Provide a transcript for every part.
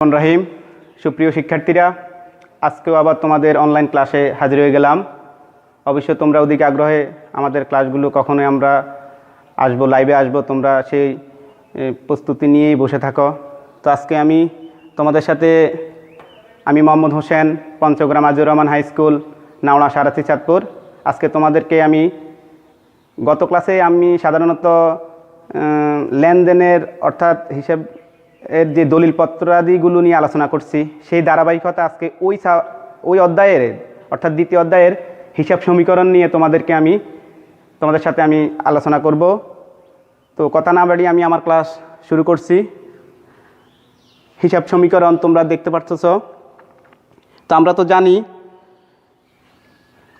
রহিম সুপ্রিয় শিক্ষার্থীরা, আজকেও আবার তোমাদের অনলাইন ক্লাসে হাজির হয়ে গেলাম। অবশ্য তোমরা ওদিকে আগ্রহে আমাদের ক্লাসগুলো কখনোই আমরা আসবো, লাইভে আসবো, তোমরা সেই প্রস্তুতি নিয়েই বসে থাকো। তো আজকে আমি তোমাদের সাথে মোহাম্মদ হোসেন, পঞ্চগ্রাম আজিউর রহমান হাই স্কুল, নাওড়া সারাথি চাঁদপুর। আজকে তোমাদেরকে গত ক্লাসে আমি সাধারণত লেনদেনের অর্থাৎ হিসাব এর যে দলিলপত্রাদিগুলো নিয়ে আলোচনা করছি, সেই ধারাবাহিকতা আজকে ওই অধ্যায়ের অর্থাৎ দ্বিতীয় অধ্যায়ের হিসাব সমীকরণ নিয়ে তোমাদের সাথে আমি আলোচনা করব। তো কথা না বাড়িয়ে আমি আমার ক্লাস শুরু করছি। হিসাব সমীকরণ তোমরা দেখতে পাচ্ছ। তো আমরা তো জানি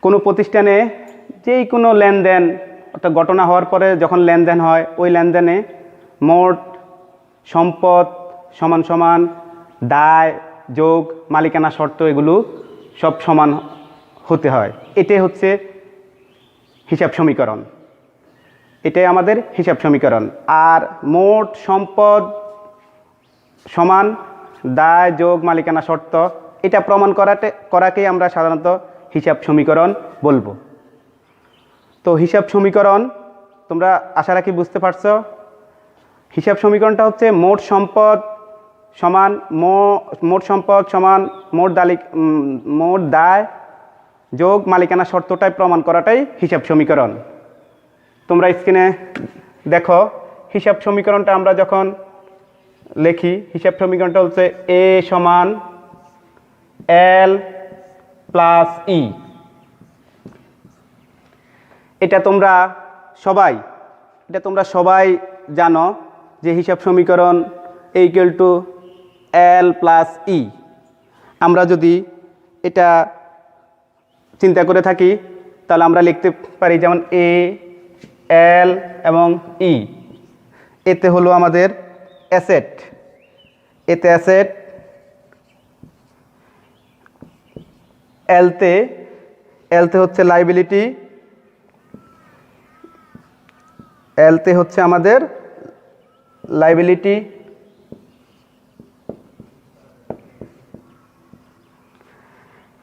কোনো প্রতিষ্ঠানে যেই কোনো লেনদেন অর্থাৎ ঘটনা হওয়ার পরে যখন লেনদেন হয়, ওই লেনদেনে মোট সম্পদ সমান সমান দায় যোগ মালিকানা শর্ত এগুলো সব সমান হতে হয়। এটাই হচ্ছে হিসাব সমীকরণ, এটাই আমাদের হিসাব সমীকরণ। আর মোট সম্পদ সমান দায় যোগ মালিকানা শর্ত, এটা প্রমাণ করাকেই আমরা সাধারণত হিসাব সমীকরণ বলবো। তো হিসাব সমীকরণ তোমরা আশা রাখি বুঝতে পারছো। হিসাব সমীকরণটা হচ্ছে মোট সম্পদ সমান মোট দায় যোগ মালিকানা শর্তটাই প্রমাণ করাটাই হিসাব সমীকরণ। তোমরা স্ক্রিনে দেখো হিসাব সমীকরণটা আমরা যখন লিখি, হিসাব সমীকরণটা হচ্ছে এ সমান এল প্লাস ই। এটা তোমরা সবাই জানো যে হিসাব সমীকরণ equal to L plus E. আমরা যদি এটা চিন্তা করে থাকি তাহলে আমরা লিখতে পারি যেমন এ এল এবং ই। এতে হলো আমাদের অ্যাসেট, এলতে হচ্ছে লাইবিলিটি, এলতে হচ্ছে আমাদের লাইবিলিটি,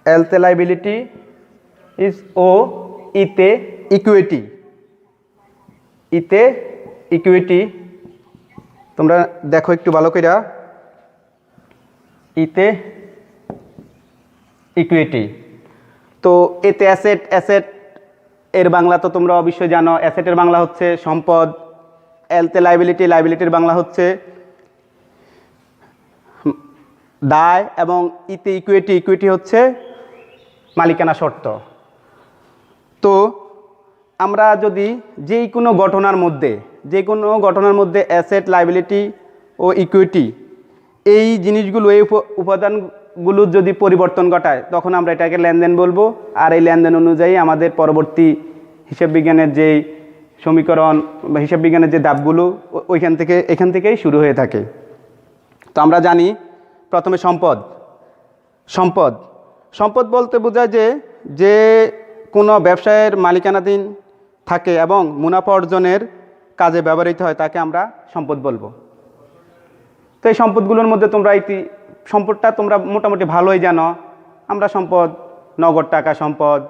এলতে লাইবিলিটি ইজ ও ইতে ইকুইটি। তোমরা দেখো একটু ভালো করে, ইতে ইকুইটি। তো এতে অ্যাসেট এর বাংলা তো তোমরা অবশ্যই জানো, অ্যাসেটের বাংলা হচ্ছে সম্পদ। এলতে লাইবিলিটির বাংলা হচ্ছে দায়, এবং ইতে ইকুইটি হচ্ছে মালিকানা শর্ত। তো আমরা যদি যে কোনো ঘটনার মধ্যে অ্যাসেট লাইবিলিটি ও ইকুইটি এই জিনিসগুলো, এই উপাদানগুলোর যদি পরিবর্তন ঘটায় তখন আমরা এটাকে লেনদেন বলবো। আর এই লেনদেন অনুযায়ী আমাদের পরবর্তী হিসাব বিজ্ঞানের যেই সমীকরণ বা হিসাব বিজ্ঞানের যে ধাপগুলো এখান থেকেই শুরু হয়ে থাকে। তো আমরা জানি প্রথমে সম্পদ বলতে বোঝায় যে কোনো ব্যবসায়ের মালিকানাধীন থাকে এবং মুনাফা অর্জনের কাজে ব্যবহৃত হয়, তাকে আমরা সম্পদ বলবো। তো এই সম্পদগুলোর মধ্যে সম্পদটা তোমরা মোটামুটি ভালোই জানো। আমরা সম্পদ, নগদ টাকা সম্পদ,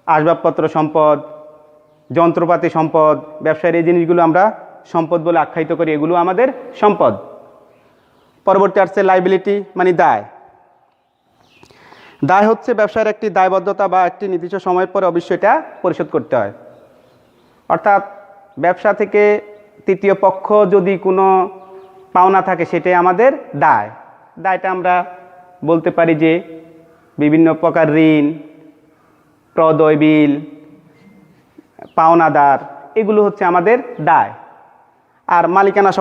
আসবাবপত্র সম্পদ, যন্ত্রপাতি সম্পদ, ব্যবসায়ের এই জিনিসগুলো আমরা সম্পদ বলে আখ্যায়িত করি, এগুলো আমাদের সম্পদ। পরবর্তী আসছে লাইবিলিটি, মানে দায় হচ্ছে ব্যবসায়ের একটি দায়বদ্ধতা বা একটি নির্দিষ্ট সময়ের পরে অবশ্যই এটা পরিশোধ করতে হয়। অর্থাৎ ব্যবসা থেকে তৃতীয় পক্ষ যদি কোনো পাওনা থাকে সেটাই আমাদের দায়টা আমরা বলতে পারি যে বিভিন্ন প্রকার ঋণ, প্রদয় বিল, পাওনাদার, এগুলো হচ্ছে আমাদের দায়। আর মালিকানা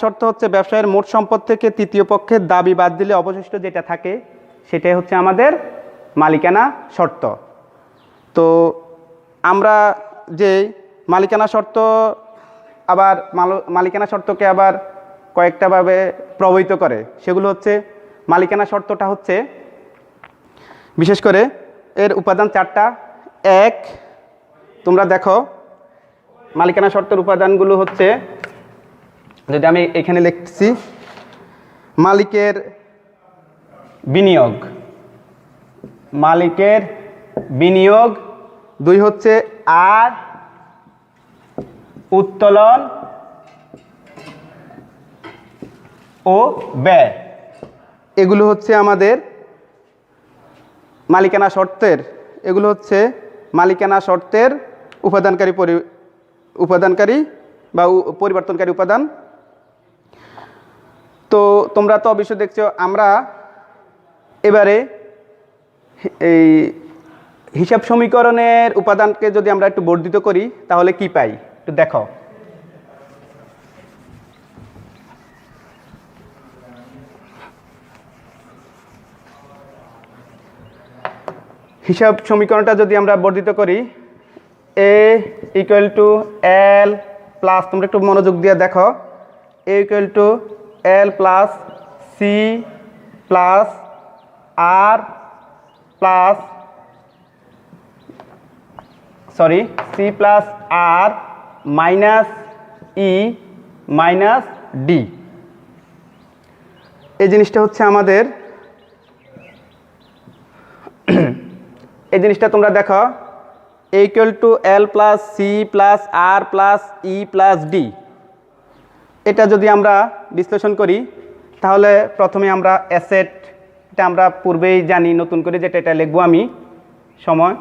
শর্ত হচ্ছে ব্যবসায়ের মোট সম্পদ থেকে তৃতীয় পক্ষের দাবি বাদ দিলে অবশিষ্ট যেটা থাকে সেটাই হচ্ছে আমাদের মালিকানা শর্ত। তো আমরা যে মালিকানা শর্তকে আবার কয়েকটাভাবে প্রভাবিত করে, সেগুলো হচ্ছে মালিকানা শর্তটা হচ্ছে বিশেষ করে এর উপাদান 4টা। এক, তোমরা দেখো মালিকানা শর্তের উপাদানগুলো হচ্ছে, যদি আমি এখানে লিখছি মালিকের বিনিয়োগ, মালিকের বিনিয়োগ। 2 হচ্ছে আর উত্তোলন ও ব্যয়। এগুলো হচ্ছে আমাদের মালিকানা শর্তের, এগুলো হচ্ছে মালিকানা শর্তের উপাদানকারী বা পরিবর্তনকারী উপাদান। তো তোমরা তো অবশ্যই দেখছো। আমরা এবারে এই হিসাব সমীকরণের উপাদানকে যদি আমরা একটু বর্ধিত করি তাহলে কি পাই একটু দেখো। হিসাব সমীকরণটা যদি আমরা বর্ধিত করি, A equal to L plus, তোমরা একটু মনোযোগ দিয়ে দেখো, A equal to L plus C plus R plus C plus R minus E minus D. এই জিনিসটা হচ্ছে আমাদের এই জিনিসটা তোমরা দেখো, A equal to L plus C plus R plus E plus D. এটা যদি আমরা বিশ্লেষণ করি তাহলে প্রথমে আমরা অ্যাসেট, এটা আমরা পূর্বেই জানি, নতুন করে যেটা এটা লিখবো আমি সময়।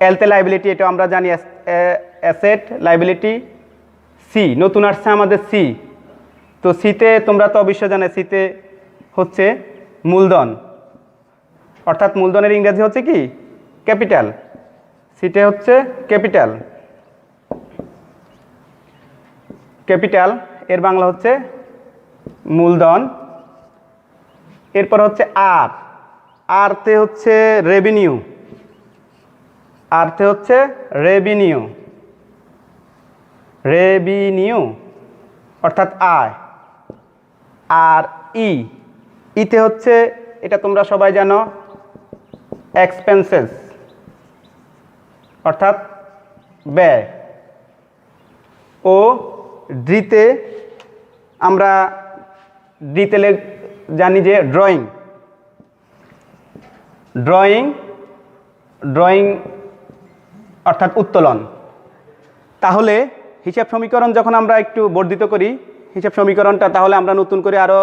এলতে লাইবিলিটি, এটা আমরা জানি অ্যাসেট লাইবিলিটি। সি নতুন আসছে আমাদের সি, তো সিতে তোমরা তো অবশ্যই জানো সিতে হচ্ছে মূলধন, অর্থাৎ মূলধনের ইংরেজি হচ্ছে কি ক্যাপিটাল। সিটে হচ্ছে ক্যাপিটাল, ক্যাপিটাল এর বাংলা হচ্ছে মূলধন। এরপর হচ্ছে আর, আরতে হচ্ছে রেভিনিউ, আরতে হচ্ছে রেভিনিউ, রেভিনিউ অর্থাৎ আয়। আর ইতে হচ্ছে, এটা তোমরা সবাই জানো, এক্সপেন্সেস অর্থাৎ ব্যয়। ও ডিতে আমরা জানি যে ড্রয়িং, ড্রয়িং ড্রয়িং অর্থাৎ উত্তোলন। তাহলে হিসাব সমীকরণ যখন আমরা একটু বর্ধিত করি হিসাব সমীকরণটা, তাহলে আমরা নতুন করে আরও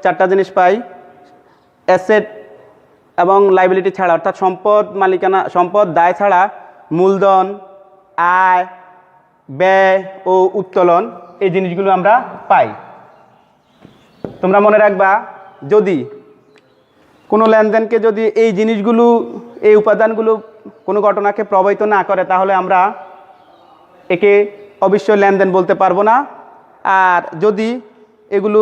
4টা জিনিস পাই। অ্যাসেট এবং লাইবিলিটি ছাড়া, অর্থাৎ সম্পদ মালিকানা, সম্পদ দায় ছাড়া মূলধন, আয়, ব্যয় ও উত্তোলন, এই জিনিসগুলো আমরা পাই। তোমরা মনে রাখবা, যদি কোনো লেনদেনকে যদি এই জিনিসগুলো, এই উপাদানগুলো কোনো ঘটনাকে প্রভাবিত না করে তাহলে আমরা একে অবশ্যই লেনদেন বলতে পারবো না। আর যদি এগুলো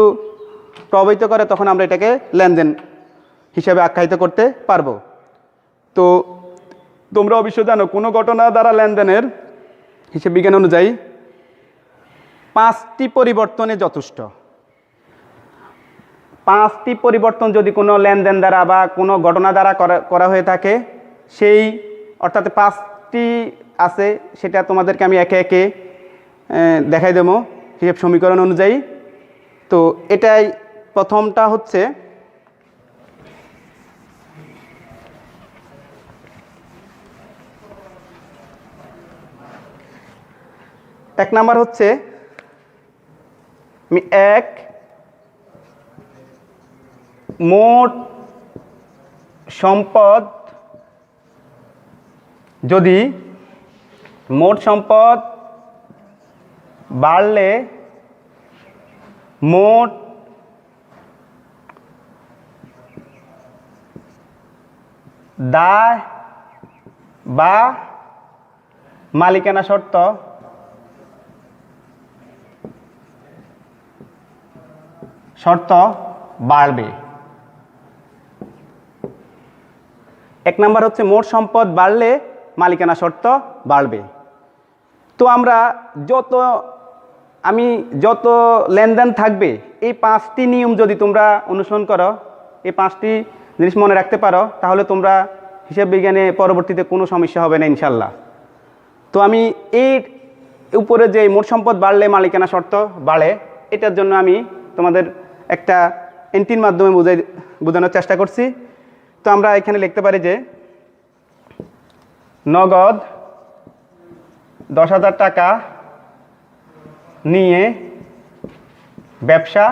প্রভাবিত করে তখন আমরা এটাকে লেনদেন হিসাবে আখ্যায়িত করতে পারবো। তো তোমরা অবশ্যই জানো কোনো ঘটনা দ্বারা লেনদেনের হিসাব বিজ্ঞান অনুযায়ী 5টি পরিবর্তনে যথেষ্ট। 5টি পরিবর্তন যদি কোনো লেনদেন দ্বারা বা কোনো ঘটনা দ্বারা করা হয়ে থাকে, সেই অর্থাৎ 5টি আছে, সেটা তোমাদেরকে আমি একে একে দেখাই দেবো হিসাব সমীকরণ অনুযায়ী। তো এটাই প্রথমটা হচ্ছে এক নাম্বার হচ্ছে মোট সম্পদ, যদি মোট সম্পদ বাড়লে মোট দায় বা মালিকানা শর্ত বাড়বে। এক নাম্বার হচ্ছে মোট সম্পদ বাড়লে মালিকানা শর্ত বাড়বে। তো আমরা যত লেনদেন থাকবে, এই 5টি নিয়ম যদি তোমরা অনুসরণ করো, এই 5টি জিনিস মনে রাখতে পারো, তাহলে তোমরা হিসাব বিজ্ঞানে পরবর্তীতে কোনো সমস্যা হবে না ইনশাল্লাহ। তো আমি এই উপরে যে মোট সম্পদ বাড়লে মালিকানা শর্ত বাড়ে, এটার জন্য আমি তোমাদের একটা এনটির মাধ্যমে বোঝানোর চেষ্টা করছি। তো আমরা এখানে লিখতে পারি যে নগদ 10,000 টাকা নিয়ে ব্যবসা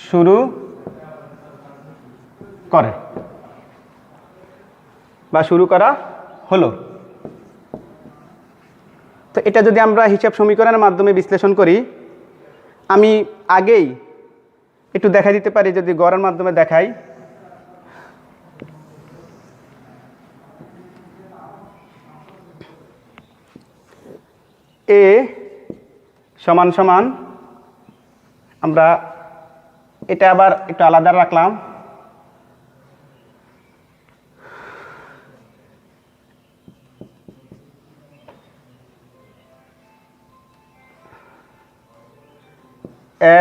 শুরু করে বা শুরু করা হলো। তো এটা যদি আমরা হিসাব সমীকরণের মাধ্যমে বিশ্লেষণ করি, আমি আগেই একটু দেখা দিতে পারি, যদি গড়ের মাধ্যমে দেখাই। এ সমান সমান, আমরা এটা আবার একটু আলাদা রাখলাম,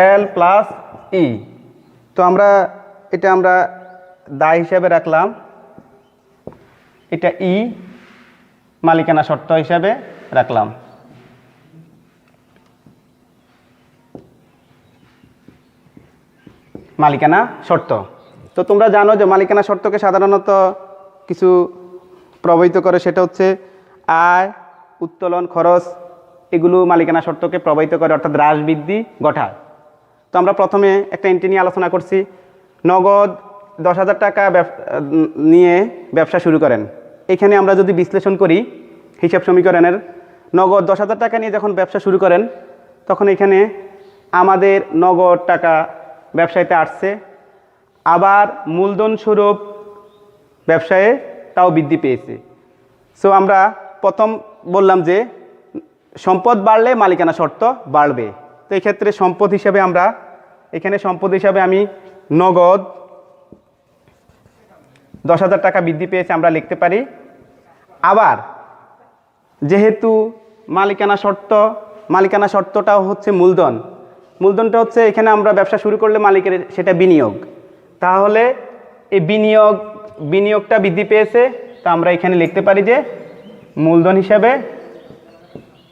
এল প্লাস ই। তো আমরা দায় হিসাবে রাখলাম, এটা ই মালিকানা শর্ত হিসাবে রাখলাম। মালিকানা শর্ত, তো তোমরা জানো যে মালিকানা শর্তকে সাধারণত কিছু প্রভাবিত করে, সেটা হচ্ছে আয়, উত্তোলন, খরচ, এগুলো মালিকানা শর্তকে প্রভাবিত করে, অর্থাৎ হ্রাস বৃদ্ধি ঘটায়। তো আমরা প্রথমে একটা এন্ট্রি নিয়ে আলোচনা করছি, নগদ 10,000 টাকা নিয়ে ব্যবসা শুরু করেন। এখানে আমরা যদি বিশ্লেষণ করি হিসাব সমীকরণের, নগদ 10,000 টাকা নিয়ে যখন ব্যবসা শুরু করেন, তখন এখানে আমাদের নগদ টাকা ব্যবসায়ীতে আসছে, আবার মূলধন স্বরূপ ব্যবসায়ে তাও বৃদ্ধি পেয়েছে। সো আমরা প্রথম বললাম যে সম্পদ বাড়লে মালিকানা শর্ত বাড়বে। তো এই ক্ষেত্রে সম্পদ হিসাবে আমরা এখানে আমি নগদ 10,000 টাকা বৃদ্ধি পেয়েছে আমরা লিখতে পারি। আবার যেহেতু মালিকানা শর্তটাও হচ্ছে মূলধনটা হচ্ছে, এখানে আমরা ব্যবসা শুরু করলে মালিকের সেটা বিনিয়োগ, তাহলে এই বিনিয়োগটা বৃদ্ধি পেয়েছে। তো আমরা এখানে লিখতে পারি যে মূলধন হিসাবে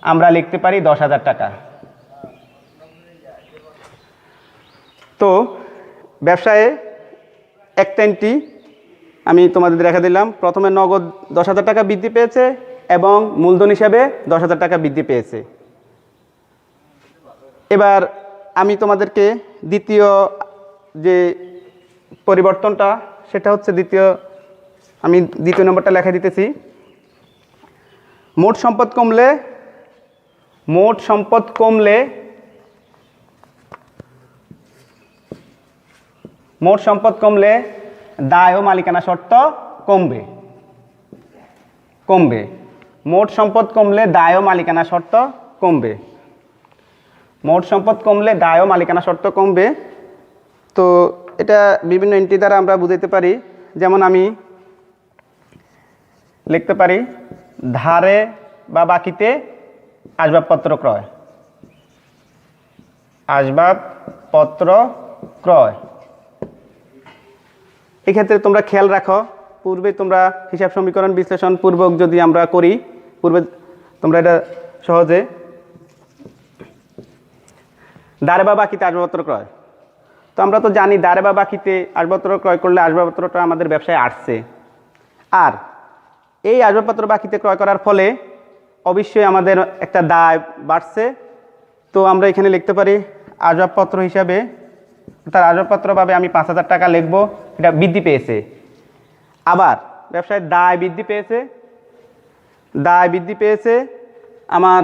আমরা লিখতে পারি 10,000 টাকা। তো ব্যবসায়ে একটা এন্ট্রি আমি তোমাদের দেখা দিলাম, প্রথমে নগদ 10,000 টাকা বৃদ্ধি পেয়েছে এবং মূলধন হিসাবে 10,000 টাকা বৃদ্ধি পেয়েছে। এবার আমি তোমাদেরকে দ্বিতীয় যে পরিবর্তনটা, সেটা হচ্ছে আমি দ্বিতীয় নম্বরটা লেখা দিতেছি। মোট সম্পদ কমলে দায় ও মালিকানা শর্ত কমবে। মোট সম্পদ কমলে দায় ও মালিকানা শর্ত কমবে। তো এটা বিভিন্ন এন্ট্রি দ্বারা আমরা বুঝাইতে পারি। যেমন আমি লিখতে পারি ধারে বা বাকিতে আসবাবপত্র ক্রয়। এক্ষেত্রে তোমরা খেয়াল রাখো, পূর্বে তোমরা হিসাব সমীকরণ বিশ্লেষণ পূর্বক যদি আমরা করি, তোমরা এটা সহজে দাঁড়ে বা বাকিতে আসবাবপত্র ক্রয়। তো আমরা তো জানি দাঁড়ে বা বাকিতে আসবাবপত্র ক্রয় করলে আসবাবপত্রটা আমাদের ব্যবসায় আসছে, আর এই আসবাবপত্র বাকিতে ক্রয় করার ফলে অবশ্যই আমাদের একটা দায় বাড়ছে। তো আমরা এখানে লিখতে পারি আসবাবপত্র হিসাবে, তার আসবাবপত্র পাবে আমি 5,000 টাকা লিখবো, এটা বৃদ্ধি পেয়েছে। আবার ব্যবসায় দায় বৃদ্ধি পেয়েছে আমার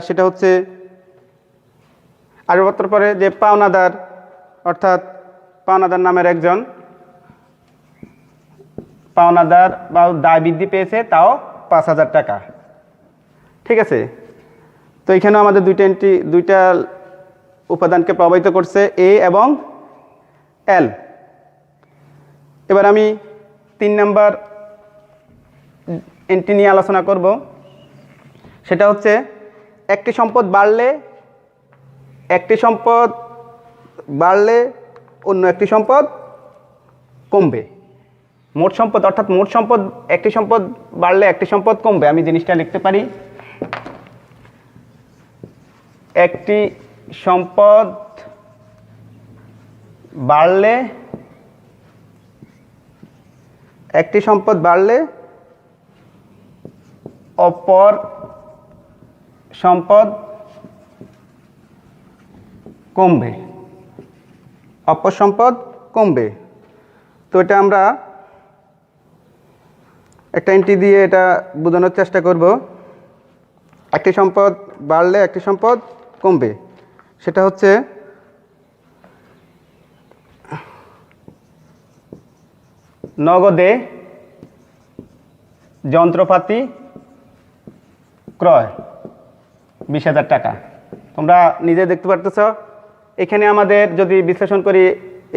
সেটা হচ্ছে আসবাবপত্র পরে যে পাওনাদার, অর্থাৎ পাওনাদার নামের একজন পাওনাদার বা দায় বৃদ্ধি পেয়েছে, তাও 5,000 টাকা। ঠিক আছে, তো এখানেও আমাদের দুইটা উপাদানকে প্রভাবিত করছে, এ এবং এল। এবার আমি 3 নম্বর এন্ট্রি নিয়ে আলোচনা করব, সেটা হচ্ছে একটি সম্পদ বাড়লে অন্য একটি সম্পদ কমবে। মোট সম্পদ, অর্থাৎ একটি সম্পদ বাড়লে একটি সম্পদ কমবে। আমি জিনিসটা লিখতে পারি, একটি সম্পদ বাড়লে অপর সম্পদ কমবে, তো এটা আমরা একটা এন্ট্রি দিয়ে এটা বোঝানোর চেষ্টা করব। একটি সম্পদ বাড়লে একটি সম্পদ কমবে, সেটা হচ্ছে নগদে যন্ত্রপাতি ক্রয় 20,000 টাকা। তোমরা নিজে দেখতে পারতেছ, এখানে আমাদের যদি বিশ্লেষণ করি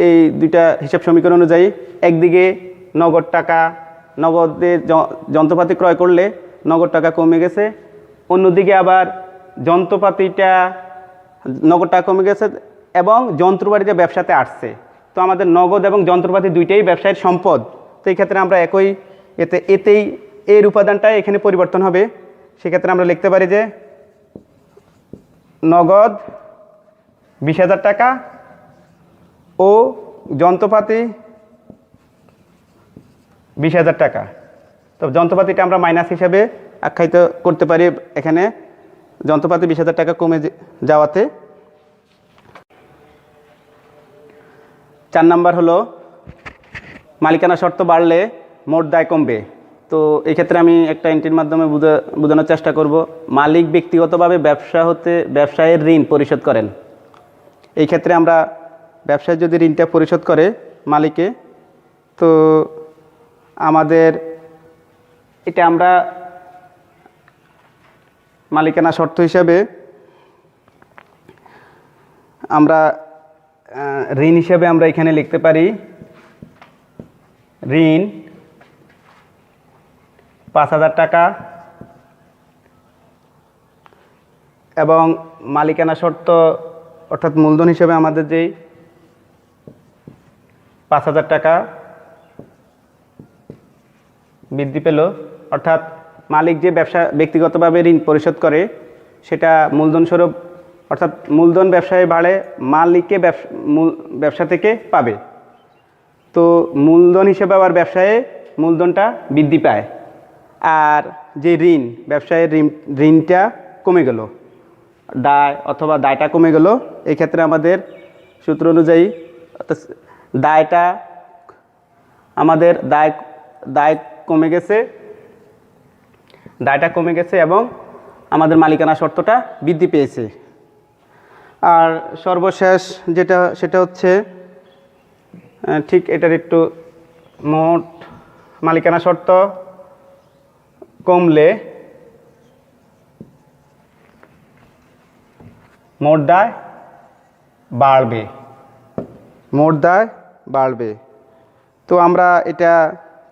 এই দুইটা হিসাব সমীকরণ অনুযায়ী, একদিকে নগদ টাকা, নগদে যন্ত্রপাতি ক্রয় করলে নগদ টাকা কমে গেছে, অন্যদিকে আবার নগদ টাকা কমে গেছে এবং যন্ত্রপাতিটা ব্যবসাতে আসছে। তো আমাদের নগদ এবং যন্ত্রপাতি দুইটাই ব্যবসায়ের সম্পদ। তো এই ক্ষেত্রে আমরা একই এতেই এর উপাদানটাই এখানে পরিবর্তন হবে। সেক্ষেত্রে আমরা লিখতে পারি যে নগদ 20,000 টাকা ও যন্ত্রপাতি 20,000 টাকা। তো যন্ত্রপাতিটা আমরা মাইনাস হিসাবে আখ্যায়িত করতে পারি এখানে, যন্ত্রপাতি 20,000 টাকা কমে যাওয়াতে। 4 নাম্বার হলো মালিকানা শর্ত বাড়লে মোট দায় কমবে। তো এই ক্ষেত্রে আমি একটা এন্ট্রির মাধ্যমে বোঝানোর চেষ্টা করব। মালিক ব্যক্তিগতভাবে ব্যবসায়ের ঋণ পরিশোধ করেন। এই ক্ষেত্রে আমরা ব্যবসায় যদি ঋণটা পরিশোধ করে মালিকে, তো আমাদের এটা আমরা মালিকানা শর্ত হিসাবে আমরা ঋণ হিসাবে আমরা এখানে লিখতে পারি ঋণ 5,000 টাকা এবং মালিকানা শর্ত অর্থাৎ মূলধন হিসেবে আমাদের যেই 5,000 টাকা বৃদ্ধি পেল, অর্থাৎ মালিক যে ব্যক্তিগতভাবে ঋণ পরিশোধ করে সেটা মূলধন স্বরূপ, অর্থাৎ মূলধন ব্যবসায় বাড়ে, মালিককে ব্যবসা থেকে পাবে। তো মূলধন হিসেবে আবার ব্যবসায়ে মূলধনটা বৃদ্ধি পায়, আর যে ব্যবসায়ের ঋণটা কমে গেল, দায়টা কমে গেল। এই ক্ষেত্রে আমাদের সূত্র অনুযায়ী দায়টা কমে গেছে এবং আমাদের মালিকানা শর্তটা বৃদ্ধি পেয়েছে। আর সর্বশেষ সেটা হচ্ছে ঠিক এটার একটু মোট মালিকানা শর্ত কমলে মোট দায় বাড়বে। তো আমরা এটা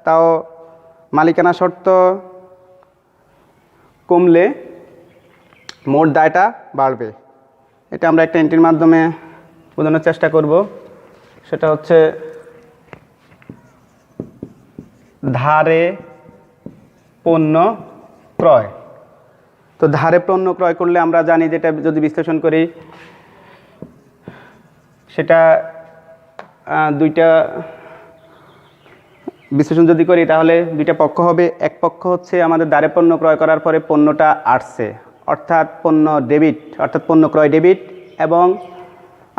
তাও মালিকানা শর্ত কমলে মোট দায়টা বাড়বে, এটা আমরা একটা এন্ট্রির মাধ্যমে বোঝানোর চেষ্টা করব। সেটা হচ্ছে ধারে পণ্য ক্রয়। তো ধারে পণ্য ক্রয় করলে আমরা জানি যেটা যদি বিশ্লেষণ করি সেটা দুইটা বিশ্লেষণ যদি করি তাহলে দুইটা পক্ষ হবে। এক পক্ষ হচ্ছে আমাদের ধারে পণ্য ক্রয় করার পরে পণ্যটা আসছে, অর্থাৎ পণ্য ক্রয় ডেবিট, এবং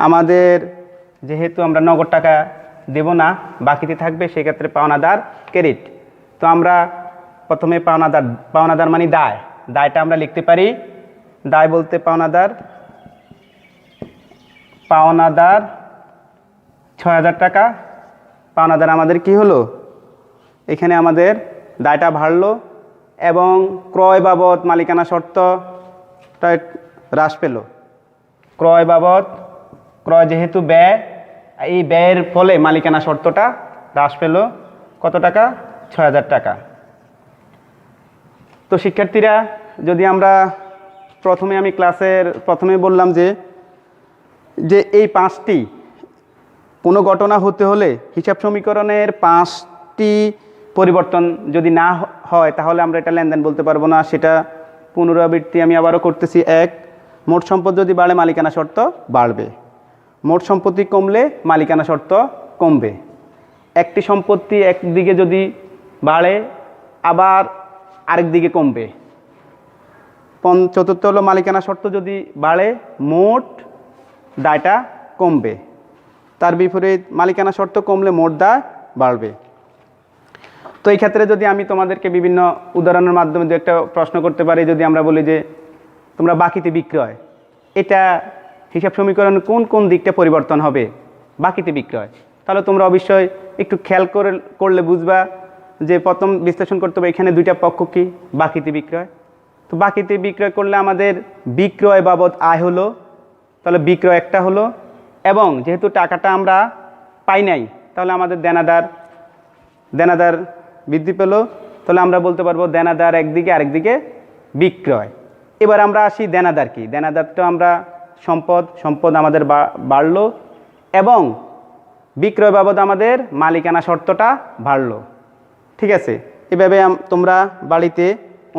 আমাদের যেহেতু আমরা নগদ টাকা দেব না, বাকিতে থাকবে, সেক্ষেত্রে পাওনাদার ক্রেডিট। তো আমরা প্রথমে পাওনাদার মানে দায়টা আমরা লিখতে পারি, দায় বলতে পাওনাদার 6,000 টাকা। পাওনাদার আমাদের কি হলো, এখানে আমাদের দায়টা বাড়লো এবং ক্রয় বাবদ মালিকানা শর্তটা হ্রাস পেল। ক্রয় যেহেতু ব্যয়, এই ব্যয়ের ফলে মালিকানা শর্তটা হ্রাস পেল কত টাকা, 6,000 টাকা। তো শিক্ষার্থীরা, যদি আমরা আমি ক্লাসের প্রথমে বললাম যে এই 5টি কোনো ঘটনা হতে হলে হিসাব সমীকরণের 5টি পরিবর্তন যদি না হয় তাহলে আমরা এটা লেনদেন বলতে পারবো না। সেটা পুনরাবৃত্তি আমি আবারও করতেছি। 1, মোট সম্পদ যদি বাড়ে মালিকানা শর্ত বাড়বে, মোট সম্পত্তি কমলে মালিকানা শর্ত কমবে। একটি সম্পত্তি একদিকে যদি বাড়ে আবার আরেক দিকে কমবে। চতুর্থ হলো মালিকানা শর্ত যদি বাড়ে মোট দায়টা কমবে, তার বিপরীত মালিকানা শর্ত কমলে মোট দায় বাড়বে। তো এই ক্ষেত্রে যদি আমি তোমাদেরকে বিভিন্ন উদাহরণের মাধ্যমে দু একটা প্রশ্ন করতে পারি, যদি আমরা বলি যে তোমরা বাকিতে বিক্রয়, এটা হিসাব সমীকরণ কোন কোন দিকটা পরিবর্তন হবে বাকিতে বিক্রয়, তাহলে তোমরা অবশ্যই একটু খেয়াল করলে বুঝবা যে প্রথম বিশ্লেষণ করতে হবে এখানে দুইটা পক্ষ কি বাকিতে বিক্রয়। তো বাকিতে বিক্রয় করলে আমাদের বিক্রয় বাবদ আয় হলো, তাহলে বিক্রয় একটা হলো, এবং যেহেতু টাকাটা আমরা পাই নাই তাহলে আমাদের দেনাদার বৃদ্ধি পেল, তাহলে আমরা বলতে পারবো দেনাদার একদিকে আরেকদিকে বিক্রয়। এবার আমরা আসি দেনাদার কি, দেনাদারটা আমরা সম্পদ আমাদের বাড়লো এবং বিক্রয় বাবদ আমাদের মালিকানা শর্তটা বাড়লো। ঠিক আছে, এভাবে তোমরা বাড়িতে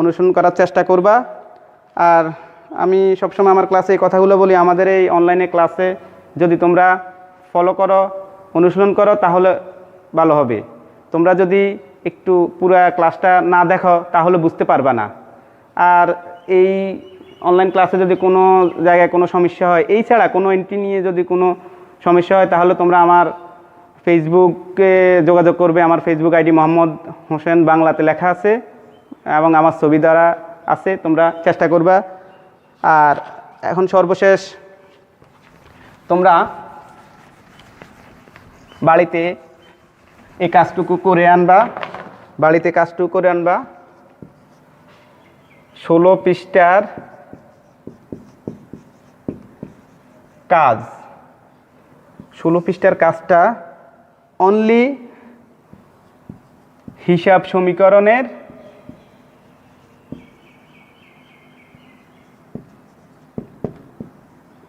অনুসরণ করার চেষ্টা করবা। আর আমি সবসময় আমার ক্লাসে এই কথাগুলো বলি, আমাদের এই অনলাইনে ক্লাসে যদি তোমরা ফলো করো অনুসরণ করো তাহলে ভালো হবে। তোমরা যদি একটু পুরো ক্লাসটা না দেখো তাহলে বুঝতে পারবা না। আর এই অনলাইন ক্লাসে যদি কোনো জায়গায় কোনো সমস্যা হয়, এই ছাড়া কোনো এন্ট্রি নিয়ে যদি কোনো সমস্যা হয় তাহলে তোমরা আমার ফেসবুকে যোগাযোগ করবে। আমার ফেসবুক আইডি মোহাম্মদ হোসেন বাংলাতে লেখা আছে এবং আমার ছবি দ্বারা আছে, তোমরা চেষ্টা করবা। আর এখন সর্বশেষ তোমরা বাড়িতে এই কাজটুকু করে আনবা, 16 পৃষ্ঠার কাজ, 16 পৃষ্ঠার কাজটা অনলি হিসাব সমীকরণের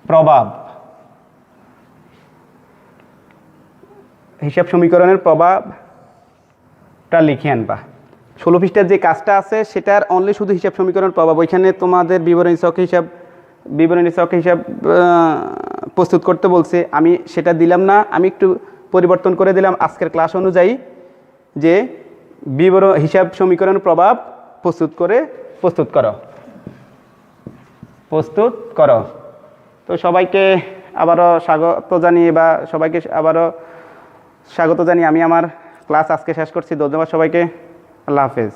প্রভাব, হিসাব সমীকরণের প্রভাবটা লিখে আনবা। 16 পৃষ্ঠার যে কাজটা আছে সেটার অনলি শুধু হিসাব সমীকরণের প্রভাব, ওইখানে তোমাদের বিবরণী ছক হিসাব প্রস্তুত করতে বলছে, আমি সেটা দিলাম না, আমি একটু পরিবর্তন করে দিলাম আজকের ক্লাস অনুযায়ী যে হিসাব সমীকরণের প্রভাব প্রস্তুত করো। তো সবাইকে আবারও স্বাগত জানিয়ে আমি আমার ক্লাস আজকে শেষ করছি। ধন্যবাদ সবাইকে, আল্লাহ হাফেজ।